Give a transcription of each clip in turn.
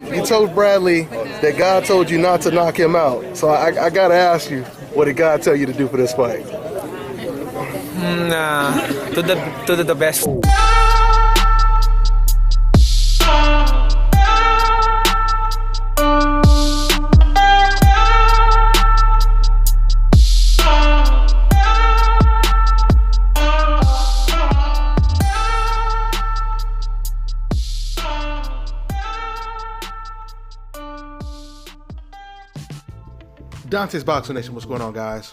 You told Bradley that God told you not to knock him out. So I got to ask you, what did God tell you to do for this fight? To the best. Dante's Boxing Nation, what's going on, guys?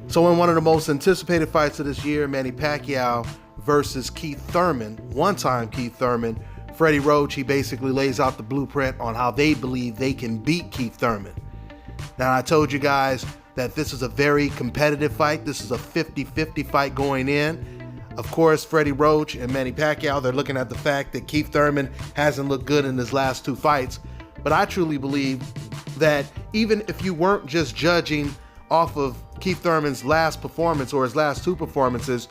So in one of the most anticipated fights of this year, Manny Pacquiao versus Keith Thurman, one-time Keith Thurman, Freddie Roach, he basically lays out the blueprint on how they believe they can beat Keith Thurman. Now, I told you guys that this is a very competitive fight. This is a 50-50 fight going in. Of course, Freddie Roach and Manny Pacquiao, they're looking at the fact that Keith Thurman hasn't looked good in his last two fights. But I truly believe that even if you weren't just judging off of Keith Thurman's last performance or his last two performances,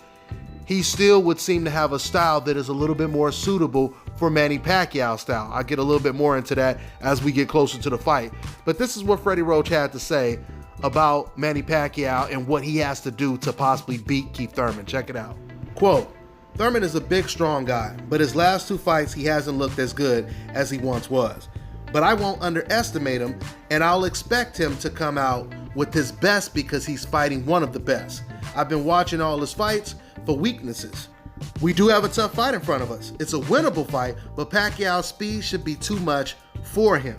he still would seem to have a style that is a little bit more suitable for Manny Pacquiao's style. I'll get a little bit more into that as we get closer to the fight. But this is what Freddie Roach had to say about Manny Pacquiao and what he has to do to possibly beat Keith Thurman. Check it out. Quote, "Thurman is a big, strong guy, but his last two fights, he hasn't looked as good as he once was. But I won't underestimate him, and I'll expect him to come out with his best because he's fighting one of the best. I've been watching all his fights for weaknesses. We do have a tough fight in front of us. It's a winnable fight, but Pacquiao's speed should be too much for him.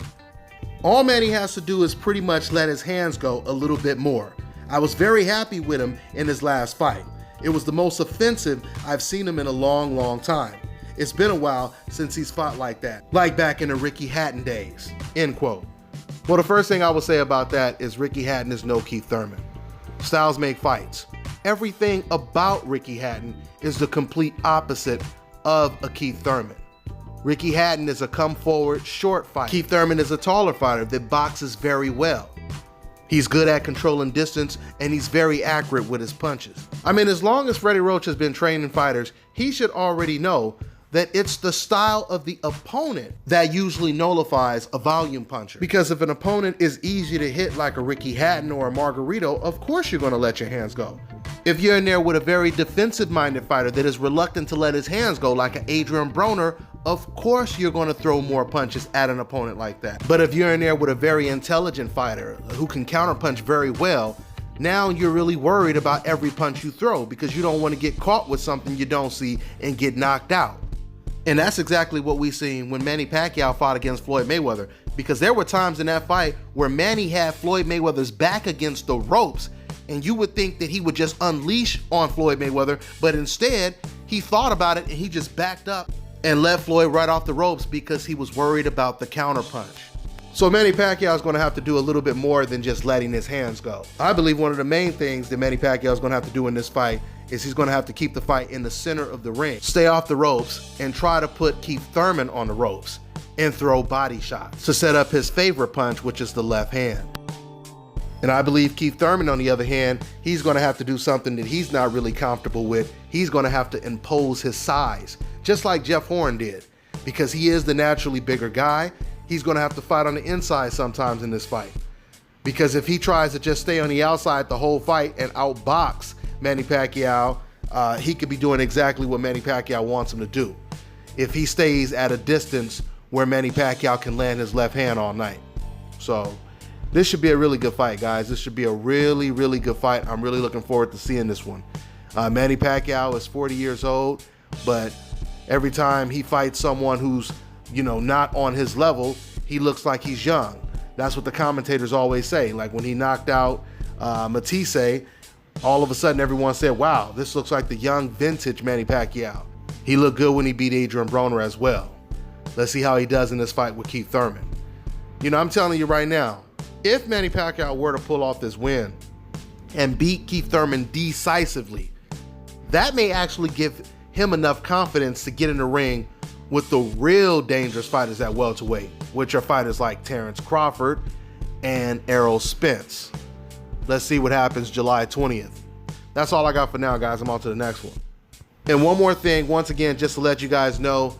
All Manny has to do is pretty much let his hands go a little bit more. I was very happy with him in his last fight. It was the most offensive I've seen him in a long, long time. It's been a while since he's fought like that, like back in the Ricky Hatton days," end quote. Well, the first thing I will say about that is Ricky Hatton is no Keith Thurman. Styles make fights. Everything about Ricky Hatton is the complete opposite of a Keith Thurman. Ricky Hatton is a come forward, short fighter. Keith Thurman is a taller fighter that boxes very well. He's good at controlling distance, and he's very accurate with his punches. I mean, as long as Freddie Roach has been training fighters, he should already know that it's the style of the opponent that usually nullifies a volume puncher. Because if an opponent is easy to hit like a Ricky Hatton or a Margarito, of course you're gonna let your hands go. If you're in there with a very defensive-minded fighter that is reluctant to let his hands go like an Adrian Broner, of course you're gonna throw more punches at an opponent like that. But if you're in there with a very intelligent fighter who can counterpunch very well, now you're really worried about every punch you throw because you don't wanna get caught with something you don't see and get knocked out. And that's exactly what we seen when Manny Pacquiao fought against Floyd Mayweather, because there were times in that fight where Manny had Floyd Mayweather's back against the ropes, and you would think that he would just unleash on Floyd Mayweather, but instead he thought about it and he just backed up and let Floyd right off the ropes because he was worried about the counterpunch. So Manny Pacquiao is going to have to do a little bit more than just letting his hands go. I believe one of the main things that Manny Pacquiao is going to have to do in this fight is he's going to have to keep the fight in the center of the ring, stay off the ropes, and try to put Keith Thurman on the ropes and throw body shots to set up his favorite punch, which is the left hand. And I believe Keith Thurman, on the other hand, he's going to have to do something that he's not really comfortable with. He's going to have to impose his size, just like Jeff Horn did, because he is the naturally bigger guy. He's going to have to fight on the inside sometimes in this fight, because if he tries to just stay on the outside the whole fight and outbox Manny Pacquiao, he could be doing exactly what Manny Pacquiao wants him to do if he stays at a distance where Manny Pacquiao can land his left hand all night. So this should be a really good fight, guys. This should be a really, really good fight. I'm really looking forward to seeing this one. Manny Pacquiao is 40 years old, but every time he fights someone who's, not on his level, he looks like he's young. That's what the commentators always say. Like when he knocked out Matisse, all of a sudden everyone said, wow, this looks like the young vintage Manny Pacquiao. He looked good when he beat Adrian Broner as well. Let's see how he does in this fight with Keith Thurman. I'm telling you right now, if Manny Pacquiao were to pull off this win and beat Keith Thurman decisively, that may actually give him enough confidence to get in the ring with the real dangerous fighters at welterweight, which are fighters like Terrence Crawford and Errol Spence. Let's see what happens July 20th. That's all I got for now, guys. I'm on to the next one. And one more thing, once again, just to let you guys know,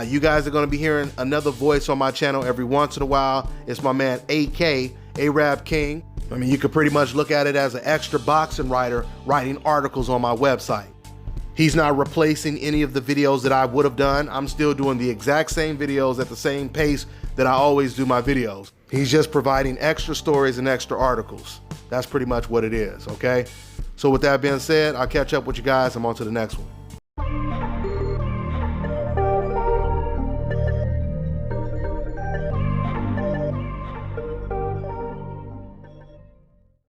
You guys are going to be hearing another voice on my channel every once in a while. It's my man AK, Arab King. I mean, you could pretty much look at it as an extra boxing writer writing articles on my website. He's not replacing any of the videos that I would have done. I'm still doing the exact same videos at the same pace that I always do my videos. He's just providing extra stories and extra articles. That's pretty much what it is, okay? So with that being said, I'll catch up with you guys. I'm on to the next one.